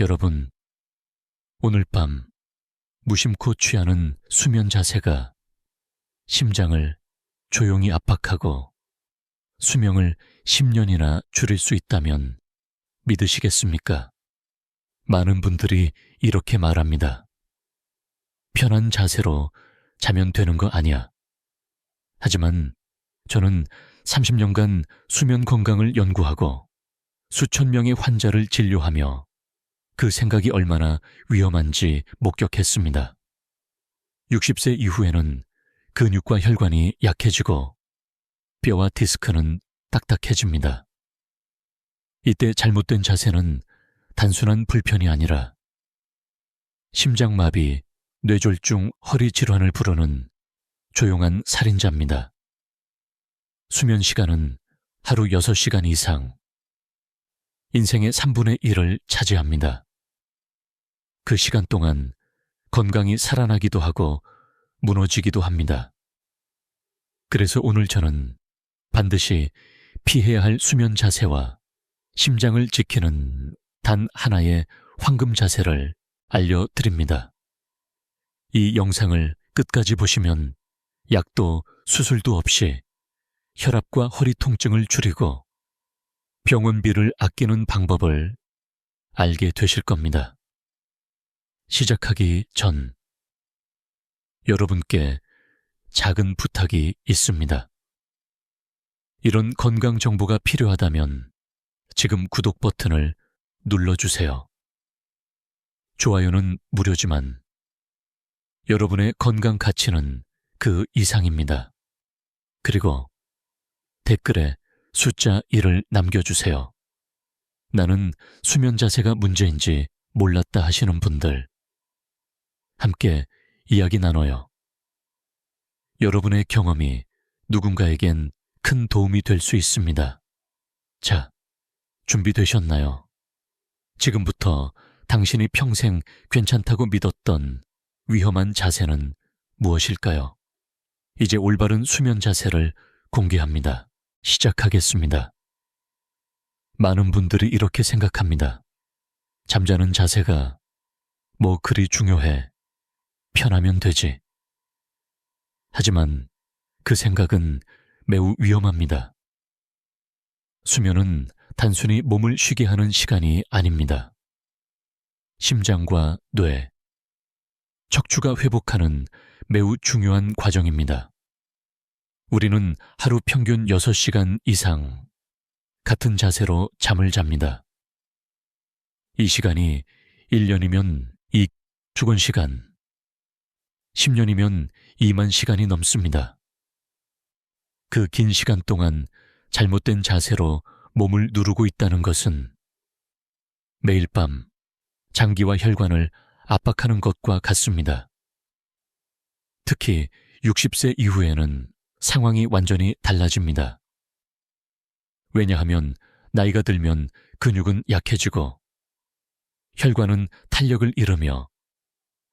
여러분, 오늘 밤 무심코 취하는 수면 자세가 심장을 조용히 압박하고 수명을 10년이나 줄일 수 있다면 믿으시겠습니까? 많은 분들이 이렇게 말합니다. 편한 자세로 자면 되는 거 아니야. 하지만 저는 30년간 수면 건강을 연구하고 수천 명의 환자를 진료하며 그 생각이 얼마나 위험한지 목격했습니다. 60세 이후에는 근육과 혈관이 약해지고 뼈와 디스크는 딱딱해집니다. 이때 잘못된 자세는 단순한 불편이 아니라 심장마비, 뇌졸중, 허리 질환을 부르는 조용한 살인자입니다. 수면 시간은 하루 6시간 이상, 인생의 3분의 1을 차지합니다. 그 시간 동안 건강이 살아나기도 하고 무너지기도 합니다. 그래서 오늘 저는 반드시 피해야 할 수면 자세와 심장을 지키는 단 하나의 황금 자세를 알려드립니다. 이 영상을 끝까지 보시면 약도 수술도 없이 혈압과 허리 통증을 줄이고 병원비를 아끼는 방법을 알게 되실 겁니다. 시작하기 전 여러분께 작은 부탁이 있습니다. 이런 건강 정보가 필요하다면 지금 구독 버튼을 눌러주세요. 좋아요는 무료지만 여러분의 건강 가치는 그 이상입니다. 그리고 댓글에 숫자 1을 남겨주세요. 나는 수면 자세가 문제인지 몰랐다 하시는 분들, 함께 이야기 나눠요. 여러분의 경험이 누군가에겐 큰 도움이 될 수 있습니다. 자, 준비되셨나요? 지금부터 당신이 평생 괜찮다고 믿었던 위험한 자세는 무엇일까요? 이제 올바른 수면 자세를 공개합니다. 시작하겠습니다. 많은 분들이 이렇게 생각합니다. 잠자는 자세가 뭐 그리 중요해. 편하면 되지. 하지만 그 생각은 매우 위험합니다. 수면은 단순히 몸을 쉬게 하는 시간이 아닙니다. 심장과 뇌, 척추가 회복하는 매우 중요한 과정입니다. 우리는 하루 평균 6시간 이상 같은 자세로 잠을 잡니다. 이 시간이 1년이면 2 죽은 시간, 10년이면 2만 시간이 넘습니다. 그 긴 시간 동안 잘못된 자세로 몸을 누르고 있다는 것은 매일 밤 장기와 혈관을 압박하는 것과 같습니다. 특히 60세 이후에는 상황이 완전히 달라집니다. 왜냐하면 나이가 들면 근육은 약해지고 혈관은 탄력을 잃으며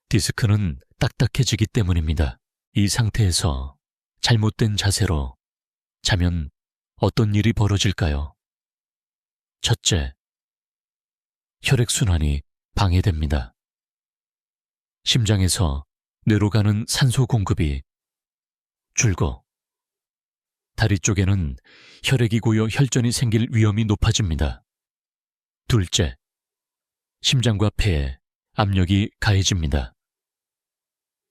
디스크는 딱딱해지기 때문입니다. 이 상태에서 잘못된 자세로 자면 어떤 일이 벌어질까요? 첫째, 혈액순환이 방해됩니다. 심장에서 뇌로 가는 산소 공급이 줄고 다리 쪽에는 혈액이 고여 혈전이 생길 위험이 높아집니다. 둘째, 심장과 폐에 압력이 가해집니다.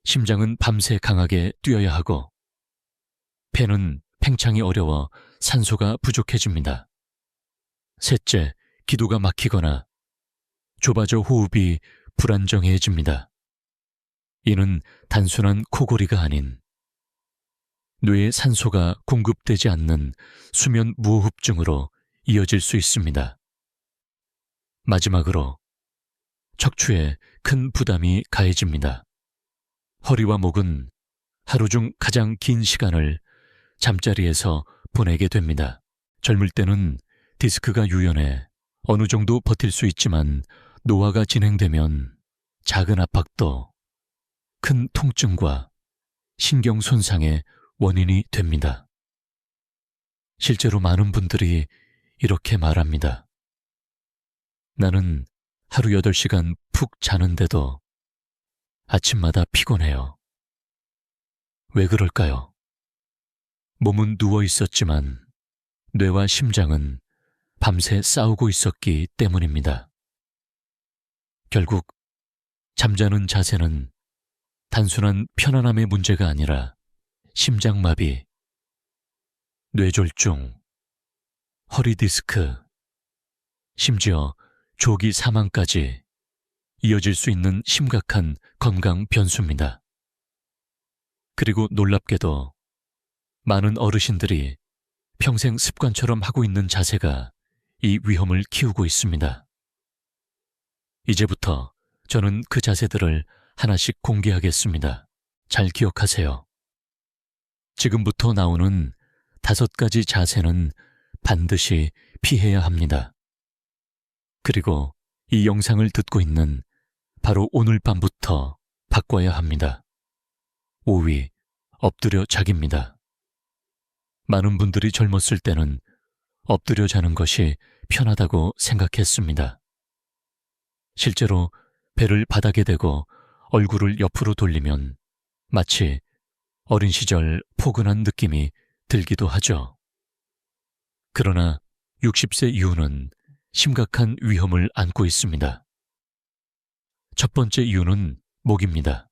심장은 밤새 강하게 뛰어야 하고 폐는 팽창이 어려워 산소가 부족해집니다. 셋째, 기도가 막히거나 좁아져 호흡이 불안정해집니다. 이는 단순한 코골이가 아닌 뇌에 산소가 공급되지 않는 수면 무호흡증으로 이어질 수 있습니다. 마지막으로 척추에 큰 부담이 가해집니다. 허리와 목은 하루 중 가장 긴 시간을 잠자리에서 보내게 됩니다. 젊을 때는 디스크가 유연해 어느 정도 버틸 수 있지만 노화가 진행되면 작은 압박도 큰 통증과 신경 손상의 원인이 됩니다. 실제로 많은 분들이 이렇게 말합니다. 나는 하루 8시간 푹 자는데도 아침마다 피곤해요. 왜 그럴까요? 몸은 누워 있었지만 뇌와 심장은 밤새 싸우고 있었기 때문입니다. 결국 잠자는 자세는 단순한 편안함의 문제가 아니라 심장마비, 뇌졸중, 허리디스크, 심지어 조기 사망까지 이어질 수 있는 심각한 건강 변수입니다. 그리고 놀랍게도 많은 어르신들이 평생 습관처럼 하고 있는 자세가 이 위험을 키우고 있습니다. 이제부터 저는 그 자세들을 하나씩 공개하겠습니다. 잘 기억하세요. 지금부터 나오는 5가지 자세는 반드시 피해야 합니다. 그리고 이 영상을 듣고 있는 바로 오늘 밤부터 바꿔야 합니다. 5위, 엎드려 자기입니다. 많은 분들이 젊었을 때는 엎드려 자는 것이 편하다고 생각했습니다. 실제로 배를 바닥에 대고 얼굴을 옆으로 돌리면 마치 어린 시절 포근한 느낌이 들기도 하죠. 그러나 60세 이후는 심각한 위험을 안고 있습니다. 첫 번째 이유는 목입니다.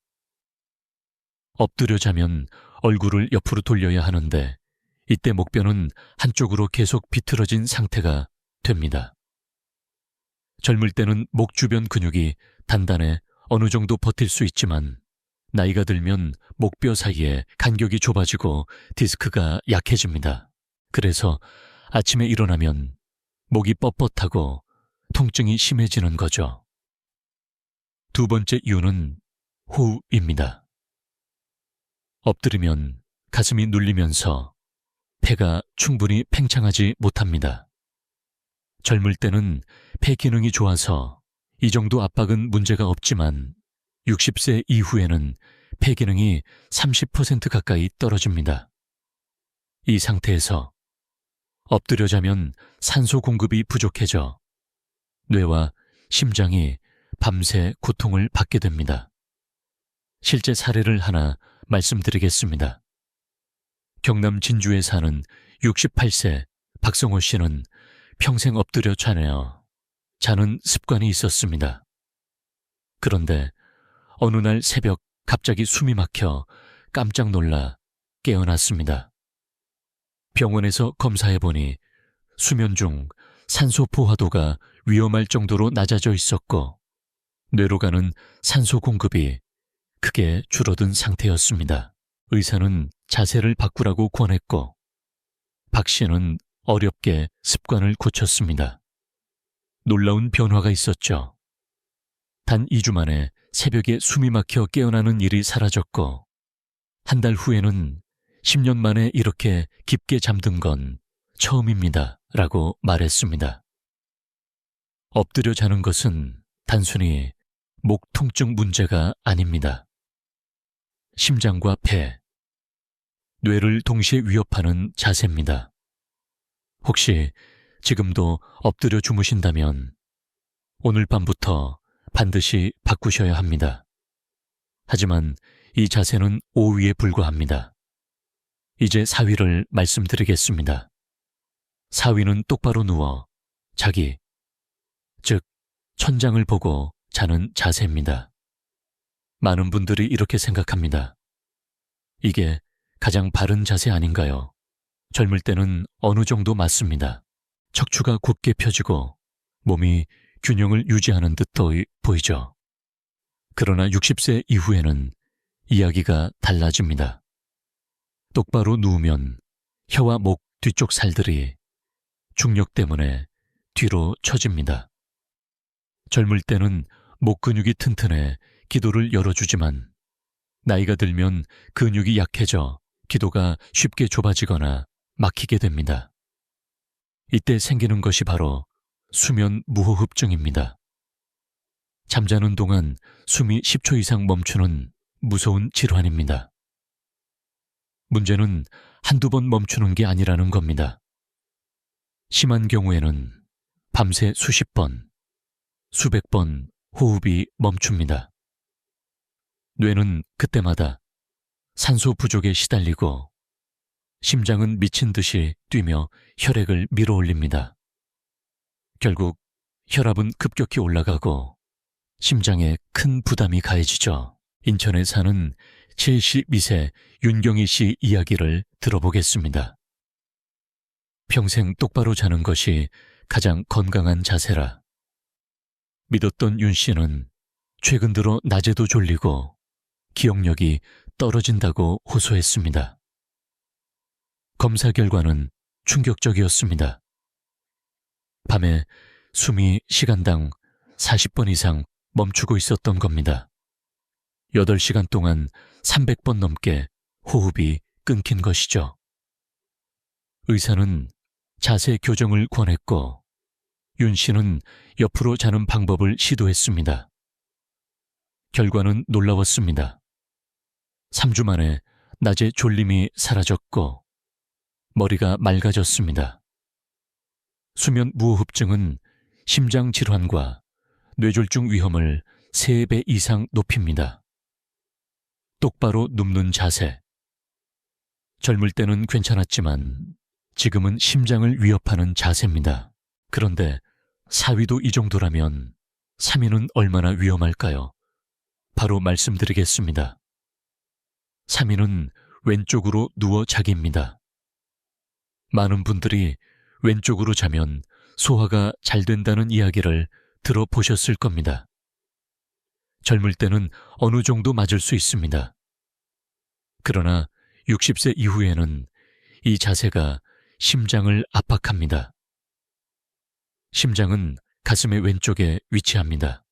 엎드려 자면 얼굴을 옆으로 돌려야 하는데 이때 목뼈는 한쪽으로 계속 비틀어진 상태가 됩니다. 젊을 때는 목 주변 근육이 단단해 어느 정도 버틸 수 있지만 나이가 들면 목뼈 사이에 간격이 좁아지고 디스크가 약해집니다. 그래서 아침에 일어나면 목이 뻣뻣하고 통증이 심해지는 거죠. 두 번째 이유는 호흡입니다. 엎드리면 가슴이 눌리면서 폐가 충분히 팽창하지 못합니다. 젊을 때는 폐 기능이 좋아서 이 정도 압박은 문제가 없지만 60세 이후에는 폐 기능이 30% 가까이 떨어집니다. 이 상태에서 엎드려 자면 산소 공급이 부족해져 뇌와 심장이 밤새 고통을 받게 됩니다. 실제 사례를 하나 말씀드리겠습니다. 경남 진주에 사는 68세 박성호 씨는 평생 엎드려 자는 습관이 있었습니다. 그런데 어느 날 새벽 갑자기 숨이 막혀 깜짝 놀라 깨어났습니다. 병원에서 검사해보니 수면 중 산소 포화도가 위험할 정도로 낮아져 있었고 뇌로 가는 산소 공급이 크게 줄어든 상태였습니다. 의사는 자세를 바꾸라고 권했고 박 씨는 어렵게 습관을 고쳤습니다. 놀라운 변화가 있었죠. 단 2주 만에 새벽에 숨이 막혀 깨어나는 일이 사라졌고 한 달 후에는 10년 만에 이렇게 깊게 잠든 건 처음입니다. 라고 말했습니다. 엎드려 자는 것은 단순히 목 통증 문제가 아닙니다. 심장과 폐, 뇌를 동시에 위협하는 자세입니다. 혹시 지금도 엎드려 주무신다면 오늘 밤부터 반드시 바꾸셔야 합니다. 하지만 이 자세는 5위에 불과합니다. 이제 4위를 말씀드리겠습니다. 4위는 똑바로 누워 자기, 즉 천장을 보고 자는 자세입니다. 많은 분들이 이렇게 생각합니다. 이게 가장 바른 자세 아닌가요? 젊을 때는 어느 정도 맞습니다. 척추가 곧게 펴지고 몸이 균형을 유지하는 듯 보이죠. 그러나 60세 이후에는 이야기가 달라집니다. 똑바로 누우면 혀와 목 뒤쪽 살들이 중력 때문에 뒤로 처집니다. 젊을 때는 목 근육이 튼튼해 기도를 열어주지만 나이가 들면 근육이 약해져 기도가 쉽게 좁아지거나 막히게 됩니다. 이때 생기는 것이 바로 수면 무호흡증입니다. 잠자는 동안 숨이 10초 이상 멈추는 무서운 질환입니다. 문제는 한두 번 멈추는 게 아니라는 겁니다. 심한 경우에는 밤새 수십 번, 수백 번 호흡이 멈춥니다. 뇌는 그때마다 산소 부족에 시달리고 심장은 미친 듯이 뛰며 혈액을 밀어올립니다. 결국 혈압은 급격히 올라가고 심장에 큰 부담이 가해지죠. 인천에 사는 72세 윤경희 씨 이야기를 들어보겠습니다. 평생 똑바로 자는 것이 가장 건강한 자세라 믿었던 윤 씨는 최근 들어 낮에도 졸리고 기억력이 떨어진다고 호소했습니다. 검사 결과는 충격적이었습니다. 밤에 숨이 시간당 40번 이상 멈추고 있었던 겁니다. 8시간 동안 300번 넘게 호흡이 끊긴 것이죠. 의사는 자세 교정을 권했고 윤 씨는 옆으로 자는 방법을 시도했습니다. 결과는 놀라웠습니다. 3주 만에 낮에 졸림이 사라졌고 머리가 맑아졌습니다. 수면 무호흡증은 심장 질환과 뇌졸중 위험을 3배 이상 높입니다. 똑바로 눕는 자세. 젊을 때는 괜찮았지만 지금은 심장을 위협하는 자세입니다. 그런데 4위도 이 정도라면 3위는 얼마나 위험할까요? 바로 말씀드리겠습니다. 3위는 왼쪽으로 누워 자기입니다. 많은 분들이 왼쪽으로 자면 소화가 잘 된다는 이야기를 들어보셨을 겁니다. 젊을 때는 어느 정도 맞을 수 있습니다. 그러나 60세 이후에는 이 자세가 심장을 압박합니다. 심장은 가슴의 왼쪽에 위치합니다.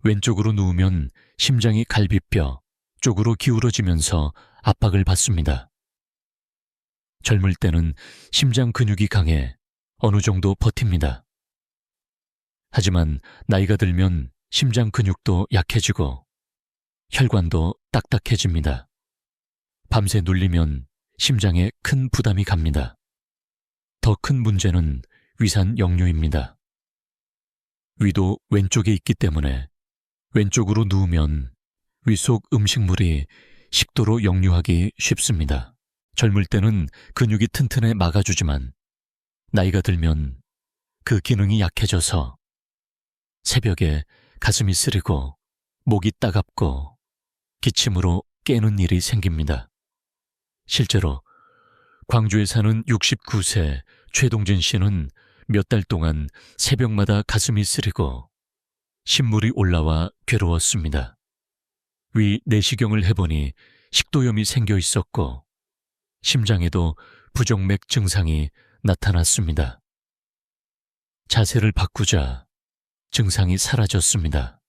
왼쪽으로 누우면 심장이 갈비뼈 쪽으로 기울어지면서 압박을 받습니다. 젊을 때는 심장 근육이 강해 어느 정도 버팁니다. 하지만 나이가 들면 심장 근육도 약해지고 혈관도 딱딱해집니다. 밤새 눌리면 심장에 큰 부담이 갑니다. 더 큰 문제는 위산 역류입니다. 위도 왼쪽에 있기 때문에 왼쪽으로 누우면 위 속 음식물이 식도로 역류하기 쉽습니다. 젊을 때는 근육이 튼튼해 막아주지만 나이가 들면 그 기능이 약해져서 새벽에 가슴이 쓰리고 목이 따갑고 기침으로 깨는 일이 생깁니다. 실제로 광주에 사는 69세 최동진 씨는 몇 달 동안 새벽마다 가슴이 쓰리고 신물이 올라와 괴로웠습니다. 위 내시경을 해보니 식도염이 생겨 있었고 심장에도 부정맥 증상이 나타났습니다. 자세를 바꾸자 증상이 사라졌습니다.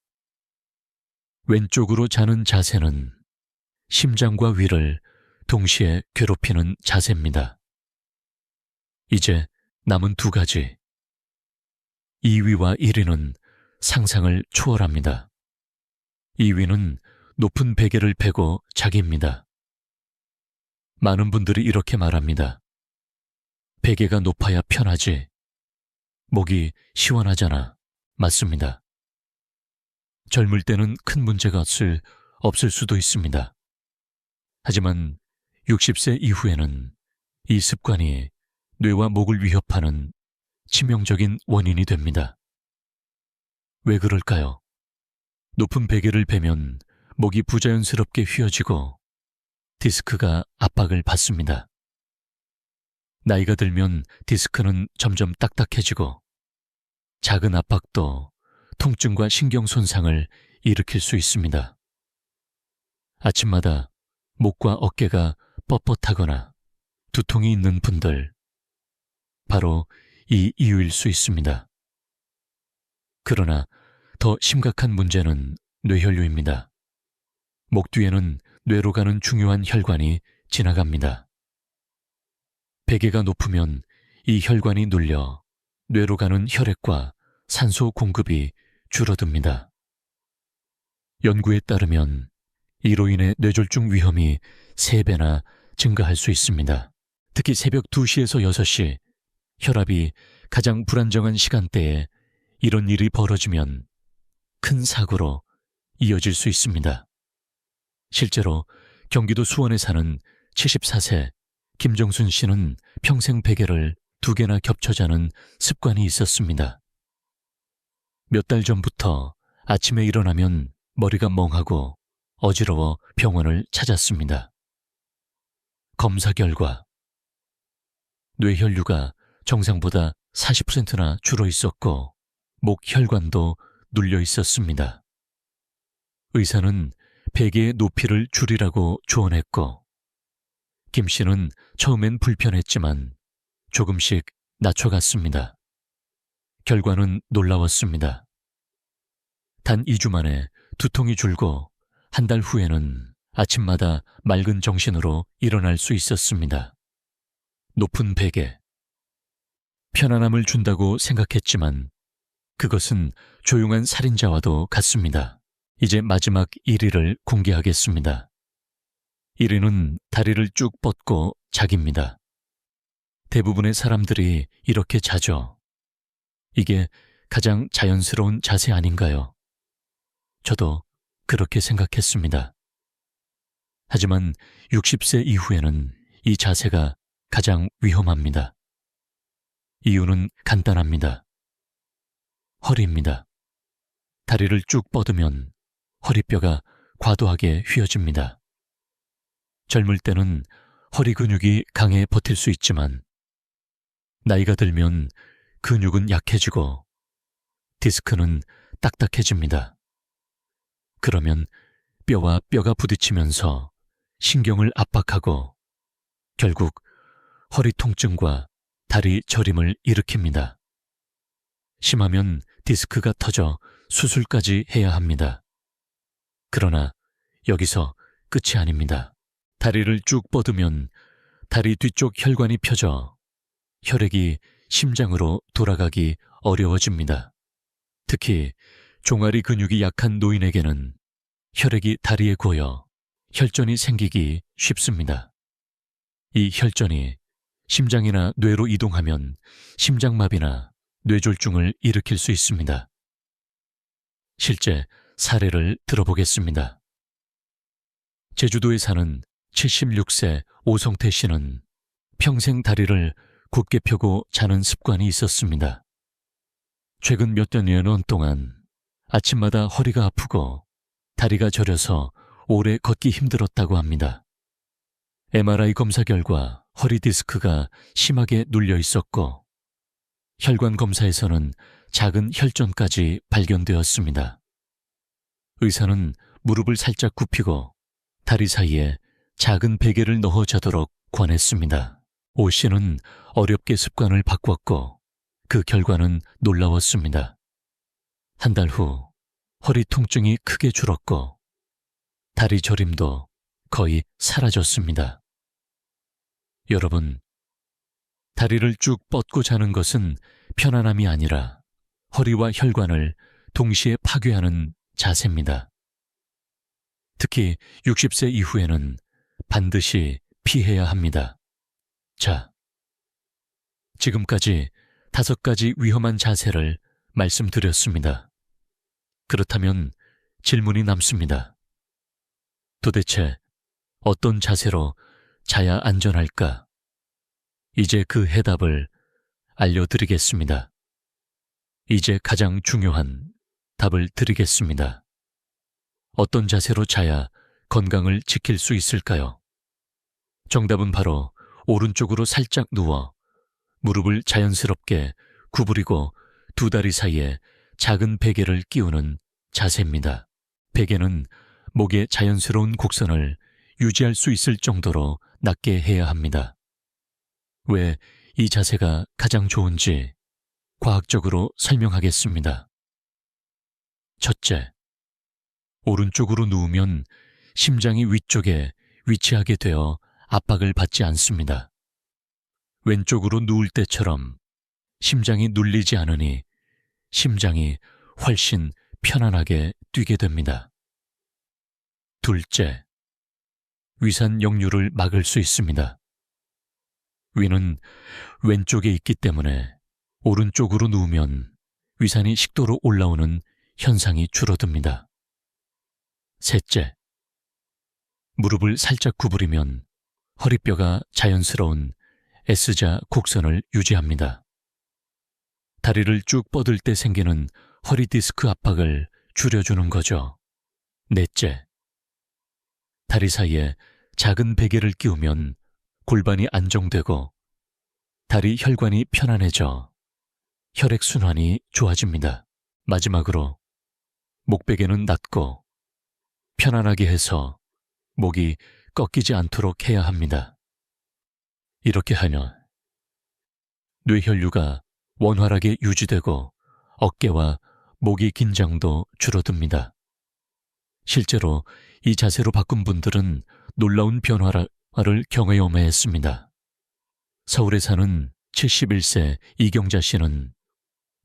왼쪽으로 자는 자세는 심장과 위를 동시에 괴롭히는 자세입니다. 이제 남은 2가지. 2위와 1위는 상상을 초월합니다. 2위는 높은 베개를 베고 자기입니다. 많은 분들이 이렇게 말합니다. 베개가 높아야 편하지. 목이 시원하잖아. 맞습니다. 젊을 때는 큰 문제가 없을 수도 있습니다. 하지만 60세 이후에는 이 습관이 뇌와 목을 위협하는 치명적인 원인이 됩니다. 왜 그럴까요? 높은 베개를 베면 목이 부자연스럽게 휘어지고 디스크가 압박을 받습니다. 나이가 들면 디스크는 점점 딱딱해지고 작은 압박도 통증과 신경 손상을 일으킬 수 있습니다. 아침마다 목과 어깨가 뻣뻣하거나 두통이 있는 분들, 바로 이 이유일 수 있습니다. 그러나 더 심각한 문제는 뇌혈류입니다. 목 뒤에는 뇌로 가는 중요한 혈관이 지나갑니다. 베개가 높으면 이 혈관이 눌려 뇌로 가는 혈액과 산소 공급이 줄어듭니다. 연구에 따르면 이로 인해 뇌졸중 위험이 3배나 증가할 수 있습니다. 특히 새벽 2시에서 6시, 혈압이 가장 불안정한 시간대에 이런 일이 벌어지면 큰 사고로 이어질 수 있습니다. 실제로 경기도 수원에 사는 74세 김정순 씨는 평생 베개를 2개나 겹쳐 자는 습관이 있었습니다. 몇 달 전부터 아침에 일어나면 머리가 멍하고 어지러워 병원을 찾았습니다. 검사 결과 뇌혈류가 정상보다 40%나 줄어 있었고 목 혈관도 눌려 있었습니다. 의사는 베개의 높이를 줄이라고 조언했고 김 씨는 처음엔 불편했지만 조금씩 낮춰갔습니다. 결과는 놀라웠습니다. 단 2주 만에 두통이 줄고 한 달 후에는 아침마다 맑은 정신으로 일어날 수 있었습니다. 높은 베개. 편안함을 준다고 생각했지만 그것은 조용한 살인자와도 같습니다. 이제 마지막 1위를 공개하겠습니다. 1위는 다리를 쭉 뻗고 자기입니다. 대부분의 사람들이 이렇게 자죠. 이게 가장 자연스러운 자세 아닌가요? 저도 그렇게 생각했습니다. 하지만 60세 이후에는 이 자세가 가장 위험합니다. 이유는 간단합니다. 허리입니다. 다리를 쭉 뻗으면 허리뼈가 과도하게 휘어집니다. 젊을 때는 허리 근육이 강해 버틸 수 있지만 나이가 들면 근육은 약해지고 디스크는 딱딱해집니다. 그러면 뼈와 뼈가 부딪히면서 신경을 압박하고 결국 허리 통증과 다리 저림을 일으킵니다. 심하면 디스크가 터져 수술까지 해야 합니다. 그러나 여기서 끝이 아닙니다. 다리를 쭉 뻗으면 다리 뒤쪽 혈관이 펴져 혈액이 심장으로 돌아가기 어려워집니다. 특히 종아리 근육이 약한 노인에게는 혈액이 다리에 고여 혈전이 생기기 쉽습니다. 이 혈전이 심장이나 뇌로 이동하면 심장마비나 뇌졸중을 일으킬 수 있습니다. 실제 사례를 들어보겠습니다. 제주도에 사는 76세 오성태 씨는 평생 다리를 곧게 펴고 자는 습관이 있었습니다. 최근 몇 년 동안 아침마다 허리가 아프고 다리가 저려서 오래 걷기 힘들었다고 합니다. MRI 검사 결과 허리 디스크가 심하게 눌려 있었고 혈관 검사에서는 작은 혈전까지 발견되었습니다. 의사는 무릎을 살짝 굽히고 다리 사이에 작은 베개를 넣어 자도록 권했습니다. 오 씨는 어렵게 습관을 바꿨고 그 결과는 놀라웠습니다. 한 달 후 허리 통증이 크게 줄었고 다리 저림도 거의 사라졌습니다. 여러분, 다리를 쭉 뻗고 자는 것은 편안함이 아니라 허리와 혈관을 동시에 파괴하는 자세입니다. 특히 60세 이후에는 반드시 피해야 합니다. 자, 지금까지 5가지 위험한 자세를 말씀드렸습니다. 그렇다면 질문이 남습니다. 도대체 어떤 자세로 자야 안전할까? 이제 그 해답을 알려드리겠습니다. 이제 가장 중요한 답을 드리겠습니다. 어떤 자세로 자야 건강을 지킬 수 있을까요? 정답은 바로 오른쪽으로 살짝 누워 무릎을 자연스럽게 구부리고 두 다리 사이에 작은 베개를 끼우는 자세입니다. 베개는 목의 자연스러운 곡선을 유지할 수 있을 정도로 낮게 해야 합니다. 왜 이 자세가 가장 좋은지 과학적으로 설명하겠습니다. 첫째, 오른쪽으로 누우면 심장이 위쪽에 위치하게 되어 압박을 받지 않습니다. 왼쪽으로 누울 때처럼 심장이 눌리지 않으니 심장이 훨씬 편안하게 뛰게 됩니다. 둘째, 위산 역류를 막을 수 있습니다. 위는 왼쪽에 있기 때문에 오른쪽으로 누우면 위산이 식도로 올라오는 현상이 줄어듭니다. 셋째, 무릎을 살짝 구부리면 허리뼈가 자연스러운 S자 곡선을 유지합니다. 다리를 쭉 뻗을 때 생기는 허리 디스크 압박을 줄여주는 거죠. 넷째, 다리 사이에 작은 베개를 끼우면 골반이 안정되고 다리 혈관이 편안해져 혈액순환이 좋아집니다. 마지막으로 목베개는 낮고 편안하게 해서 목이 꺾이지 않도록 해야 합니다. 이렇게 하면 뇌혈류가 원활하게 유지되고 어깨와 목의 긴장도 줄어듭니다. 실제로 이 자세로 바꾼 분들은 놀라운 변화를 경험했습니다. 서울에 사는 71세 이경자 씨는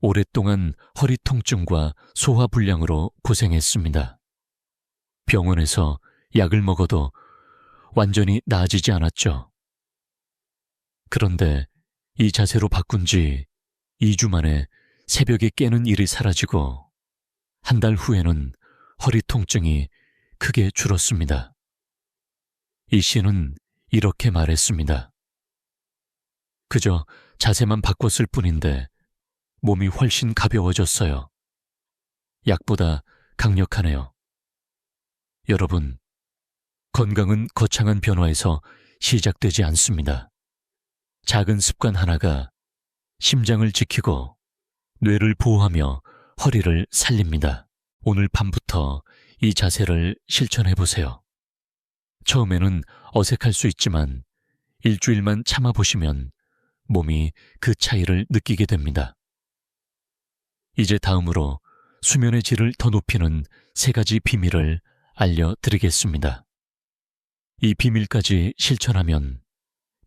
오랫동안 허리 통증과 소화불량으로 고생했습니다. 병원에서 약을 먹어도 완전히 나아지지 않았죠. 그런데 이 자세로 바꾼 지 2주 만에 새벽에 깨는 일이 사라지고 한 달 후에는 허리 통증이 크게 줄었습니다. 이 씨는 이렇게 말했습니다. 그저 자세만 바꿨을 뿐인데 몸이 훨씬 가벼워졌어요. 약보다 강력하네요. 여러분, 건강은 거창한 변화에서 시작되지 않습니다. 작은 습관 하나가 심장을 지키고 뇌를 보호하며 허리를 살립니다. 오늘 밤부터 이 자세를 실천해 보세요. 처음에는 어색할 수 있지만 일주일만 참아보시면 몸이 그 차이를 느끼게 됩니다. 이제 다음으로 수면의 질을 더 높이는 3가지 비밀을 알려드리겠습니다. 이 비밀까지 실천하면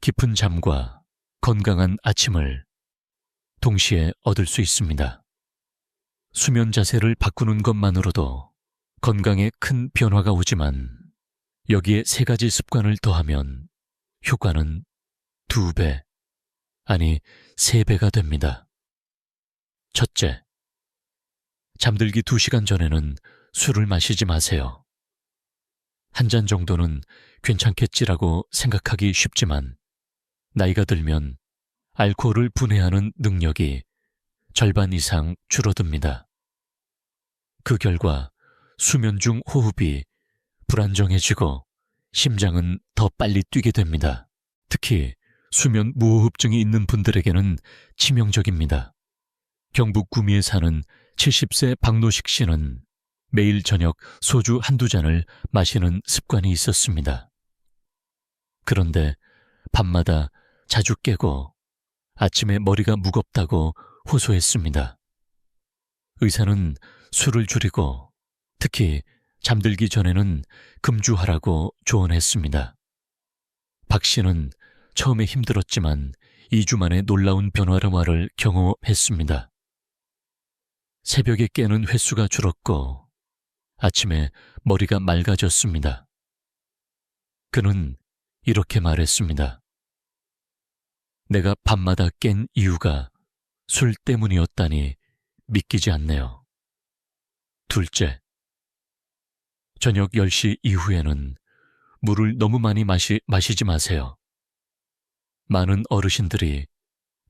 깊은 잠과 건강한 아침을 동시에 얻을 수 있습니다. 수면 자세를 바꾸는 것만으로도 건강에 큰 변화가 오지만 여기에 3가지 습관을 더하면 효과는 2배, 아니 3배가 됩니다. 첫째, 잠들기 2시간 전에는 술을 마시지 마세요. 한 잔 정도는 괜찮겠지라고 생각하기 쉽지만 나이가 들면 알코올을 분해하는 능력이 절반 이상 줄어듭니다. 그 결과 수면 중 호흡이 불안정해지고 심장은 더 빨리 뛰게 됩니다. 특히 수면 무호흡증이 있는 분들에게는 치명적입니다. 경북 구미에 사는 70세 박노식 씨는 매일 저녁 소주 1~2잔을 마시는 습관이 있었습니다. 그런데 밤마다 자주 깨고 아침에 머리가 무겁다고 호소했습니다. 의사는 술을 줄이고 특히 잠들기 전에는 금주하라고 조언했습니다. 박 씨는 처음에 힘들었지만 2주 만에 놀라운 변화를 경험했습니다. 새벽에 깨는 횟수가 줄었고 아침에 머리가 맑아졌습니다. 그는 이렇게 말했습니다. 내가 밤마다 깬 이유가 술 때문이었다니 믿기지 않네요. 둘째, 저녁 10시 이후에는 물을 너무 많이 마시지 마세요. 많은 어르신들이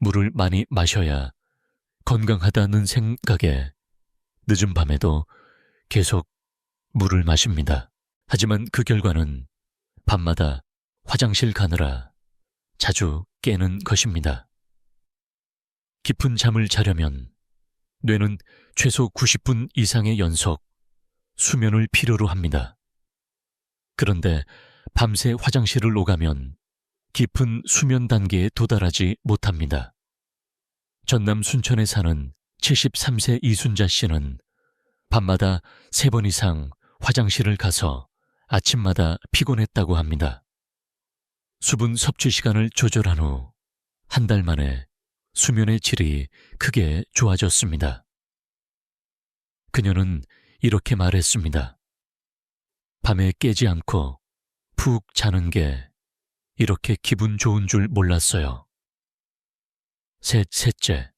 물을 많이 마셔야 건강하다는 생각에 늦은 밤에도 계속 물을 마십니다. 하지만 그 결과는 밤마다 화장실 가느라 자주 깨는 것입니다. 깊은 잠을 자려면 뇌는 최소 90분 이상의 연속 수면을 필요로 합니다. 그런데 밤새 화장실을 오가면 깊은 수면 단계에 도달하지 못합니다. 전남 순천에 사는 73세 이순자 씨는 밤마다 3번 이상 화장실을 가서 아침마다 피곤했다고 합니다. 수분 섭취 시간을 조절한 후 한 달 만에 수면의 질이 크게 좋아졌습니다. 그녀는 이렇게 말했습니다. 밤에 깨지 않고 푹 자는 게 이렇게 기분 좋은 줄 몰랐어요. 셋째,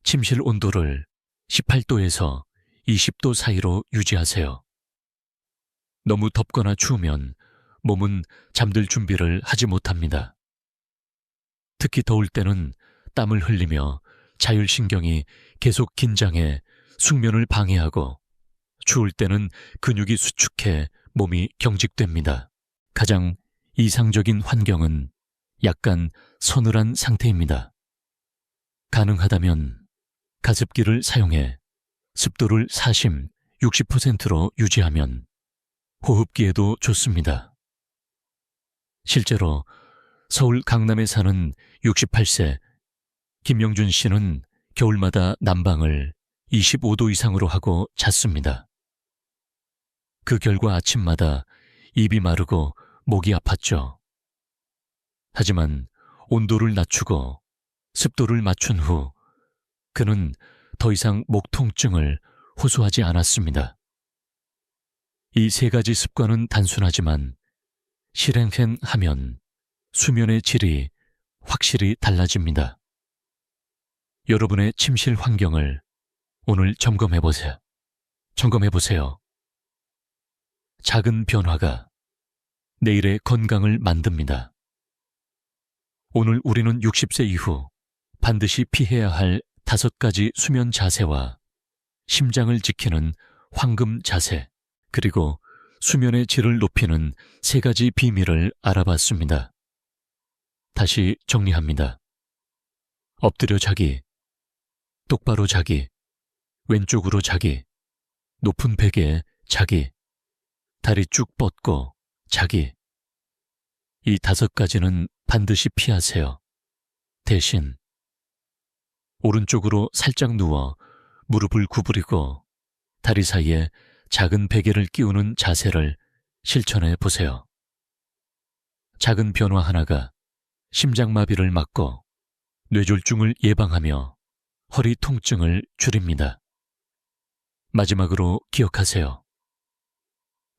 침실 온도를 18도에서 20도 사이로 유지하세요. 너무 덥거나 추우면 몸은 잠들 준비를 하지 못합니다. 특히 더울 때는 땀을 흘리며 자율신경이 계속 긴장해 숙면을 방해하고, 추울 때는 근육이 수축해 몸이 경직됩니다. 가장 이상적인 환경은 약간 서늘한 상태입니다. 가능하다면 가습기를 사용해 습도를 40, 60%로 유지하면 호흡기에도 좋습니다. 실제로 서울 강남에 사는 68세 김영준 씨는 겨울마다 난방을 25도 이상으로 하고 잤습니다. 그 결과 아침마다 입이 마르고 목이 아팠죠. 하지만 온도를 낮추고 습도를 맞춘 후 그는 더 이상 목 통증을 호소하지 않았습니다. 이 세 가지 습관은 단순하지만 실행하면 수면의 질이 확실히 달라집니다. 여러분의 침실 환경을 오늘 점검해보세요. 작은 변화가 내일의 건강을 만듭니다. 오늘 우리는 60세 이후 반드시 피해야 할 5가지 수면 자세와 심장을 지키는 황금 자세, 그리고 수면의 질을 높이는 3가지 비밀을 알아봤습니다. 다시 정리합니다. 엎드려 자기, 똑바로 자기, 왼쪽으로 자기, 높은 베개에 자기, 다리 쭉 뻗고 자기. 이 5가지는 반드시 피하세요. 대신 오른쪽으로 살짝 누워 무릎을 구부리고 다리 사이에 작은 베개를 끼우는 자세를 실천해 보세요. 작은 변화 하나가 심장마비를 막고 뇌졸중을 예방하며 허리 통증을 줄입니다. 마지막으로 기억하세요.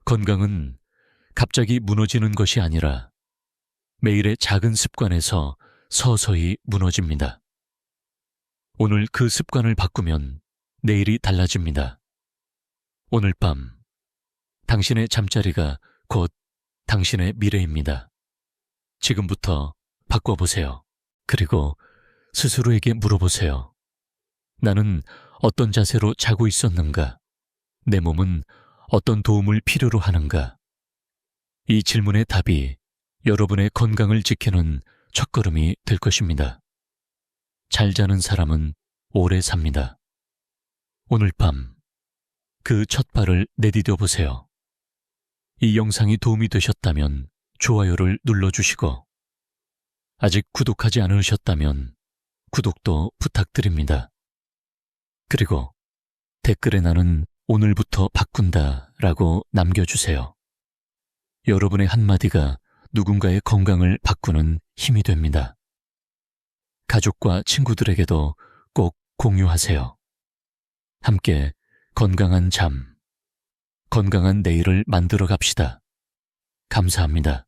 건강은 갑자기 무너지는 것이 아니라 매일의 작은 습관에서 서서히 무너집니다. 오늘 그 습관을 바꾸면 내일이 달라집니다. 오늘 밤, 당신의 잠자리가 곧 당신의 미래입니다. 지금부터 바꿔보세요. 그리고 스스로에게 물어보세요. 나는 어떤 자세로 자고 있었는가? 내 몸은 어떤 도움을 필요로 하는가? 이 질문의 답이 여러분의 건강을 지키는 첫걸음이 될 것입니다. 잘 자는 사람은 오래 삽니다. 오늘 밤, 그 첫 발을 내디뎌 보세요. 이 영상이 도움이 되셨다면 좋아요를 눌러주시고, 아직 구독하지 않으셨다면 구독도 부탁드립니다. 그리고 댓글에 나는 오늘부터 바꾼다 라고 남겨주세요. 여러분의 한마디가 누군가의 건강을 바꾸는 힘이 됩니다. 가족과 친구들에게도 꼭 공유하세요. 함께 건강한 잠, 건강한 내일을 만들어 갑시다. 감사합니다.